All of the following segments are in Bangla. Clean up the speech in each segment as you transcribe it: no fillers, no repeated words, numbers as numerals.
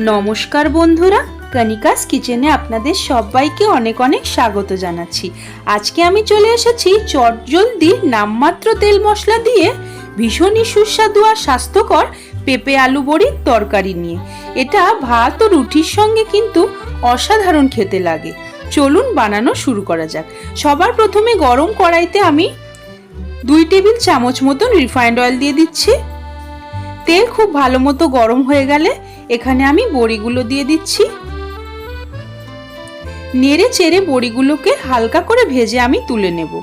নমস্কার বন্ধুরা, কণিকাস কিচেনে আপনাদের সবাইকে অনেক অনেক স্বাগত জানাচ্ছি। আজকে আমি চলে এসেছি চটজলদি নামমাত্র তেল মশলা দিয়ে ভীষণই সুস্বাদু আর স্বাস্থ্যকর পেঁপে আলু বড়ির তরকারি নিয়ে। এটা ভাত ও রুটির সঙ্গে কিন্তু অসাধারণ খেতে লাগে। চলুন বানানো শুরু করা যাক। সবার প্রথমে গরম কড়াইতে আমি 2 টেবিল চামচ মতন রিফাইন্ড অয়েল দিয়ে দিচ্ছি। তেল খুব ভালো মতো গরম হয়ে গেলে এখানে আমি বড়িগুলো দিয়ে দিচ্ছি। নেড়ে চেড়ে বড়িগুলোকে হালকা করে ভেজে আমি তুলে নেব।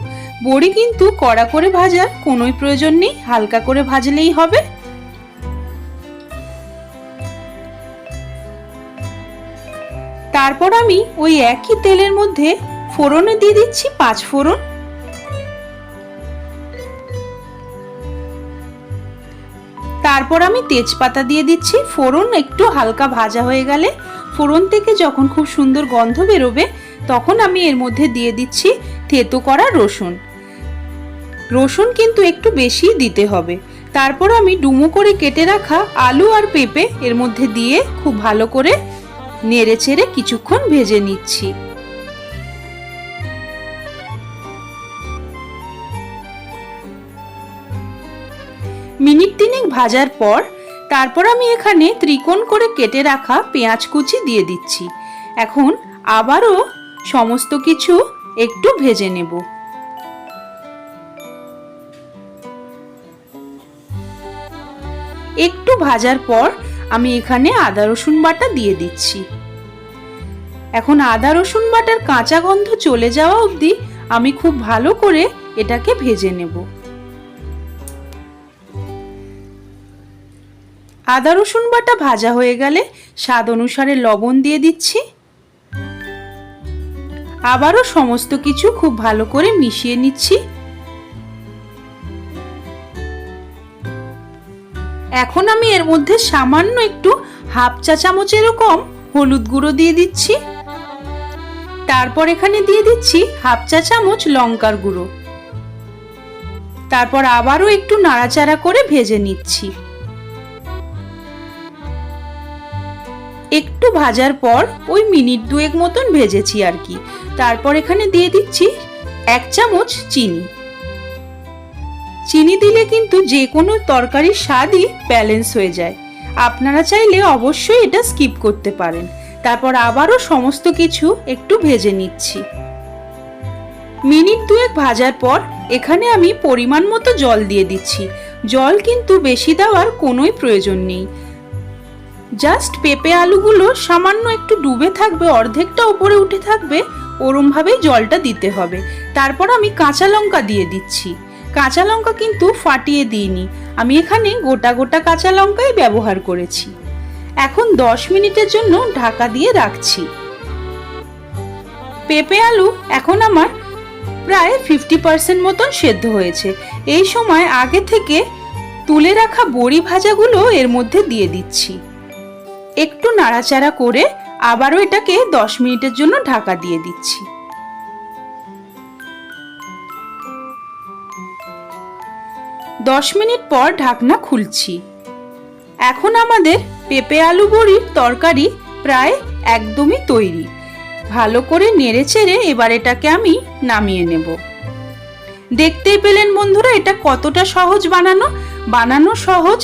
বড়ি কিন্তু কড়া করে ভাজার কোনোই প্রয়োজন নেই, হালকা করে ভাজলেই হবে। তারপর আমি ওই একই তেলের মধ্যে ফোড়নে দিয়ে দিচ্ছি 5 ফোড়ন। তারপর আমি তেজপাতা দিয়ে দিচ্ছি। ফোড়ন একটু হালকা ভাজা হয়ে গেলে, ফোড়ন থেকে যখন খুব সুন্দর গন্ধ বেরোবে, তখন আমি এর মধ্যে দিয়ে দিচ্ছি থেতো করা রসুন। রসুন কিন্তু একটু বেশি দিতে হবে। তারপর আমি ডুমো করে কেটে রাখা আলু আর পেঁপে এর মধ্যে দিয়ে খুব ভালো করে নেড়ে চেড়ে কিছুক্ষণ ভেজে নিচ্ছি। মিনিট 3 ভাজার পর তারপর আমি এখানে ত্রিকোণ করে কেটে রাখা পেঁয়াজ কুচি দিয়ে দিচ্ছি। এখন আবারও সমস্ত কিছু একটু ভেজে নেব। একটু ভাজার পর আমি এখানে আদা রসুন বাটা দিয়ে দিচ্ছি। এখন আদা রসুন বাটার কাঁচা গন্ধ চলে যাওয়া অবধি আমি খুব ভালো করে এটাকে ভেজে নেব। আদা রসুন বাটা ভাজা হয়ে গেলে স্বাদ অনুসারে লবণ দিয়ে দিচ্ছি। আবারও সমস্ত কিছু খুব ভালো করে মিশিয়ে নিচ্ছি। এখন আমি এর মধ্যে সামান্য একটু হাফ চা চামচেরও কম হলুদ গুঁড়ো দিয়ে দিচ্ছি। তারপর এখানে দিয়ে দিচ্ছি হাফ চা চামচ লঙ্কার গুঁড়ো। তারপর আবারও একটু নাড়াচাড়া করে ভেজে নিচ্ছি। একটু ভাজার পর ওই মিনিট 2 মতন ভেজেছি আর কি। তারপর এখানে দিয়ে দিচ্ছি 1 চামচ চিনি। চিনি দিলে কিন্তু যে কোনো তরকারির স্বাদই ব্যালেন্স হয়ে যায়। আপনারা চাইলে অবশ্যই এটা স্কিপ করতে পারেন। তারপর আবারও সমস্ত কিছু একটু ভেজে নিচ্ছি। মিনিট 2 ভাজার পর এখানে আমি পরিমাণ মতো জল দিয়ে দিচ্ছি। জল কিন্তু বেশি দেওয়ার কোনোই প্রয়োজন নেই। জাস্ট পেঁপে আলুগুলো সামান্য একটু ডুবে থাকবে, অর্ধেকটা উপরে উঠে থাকবে, ওরম ভাবেই জলটা দিতে হবে। তারপর আমি কাঁচা লঙ্কা দিয়ে দিচ্ছি। কাঁচা লঙ্কা কিন্তু ফাটিয়ে দিইনি, আমি এখানে গোটা গোটা কাঁচা লঙ্কাই ব্যবহার করেছি। এখন 10 মিনিটের জন্য ঢাকা দিয়ে রাখছি। পেঁপে আলু এখন আমার প্রায় 50% মতন সেদ্ধ হয়েছে। এই সময় আগে থেকে তুলে রাখা বড়ি ভাজাগুলো এর মধ্যে দিয়ে দিচ্ছি। একটু নাড়াচাড়া করে আবারও এটাকে 10 মিনিটের জন্য ঢাকা দিয়ে দিচ্ছি। 10 মিনিট পর ঢাকনা খুলছি। এখন আমাদের পেঁপে আলু বড়ির তরকারি প্রায় একদমই তৈরি। ভালো করে নেড়ে চেড়ে এবার এটাকে আমি নামিয়ে নেব। দেখতেই পেলেন বন্ধুরা, এটা কতটা সহজ বানানো সহজ,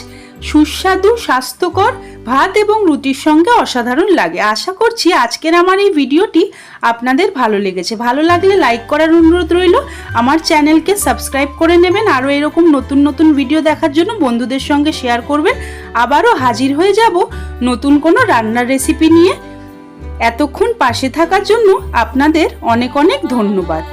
সুস্বাদু, স্বাস্থ্যকর, ভাত এবং রুটির সঙ্গে অসাধারণ লাগে। আশা করছি আজকের আমার এই ভিডিওটি আপনাদের ভালো লেগেছে। ভালো লাগলে লাইক করার অনুরোধ রইল। আমার চ্যানেলকে সাবস্ক্রাইব করে নেবেন। আরও এরকম নতুন নতুন ভিডিও দেখার জন্য বন্ধুদের সঙ্গে শেয়ার করবেন। আবারও হাজির হয়ে যাব নতুন কোনো রান্নার রেসিপি নিয়ে। এতক্ষণ পাশে থাকার জন্য আপনাদের অনেক অনেক ধন্যবাদ।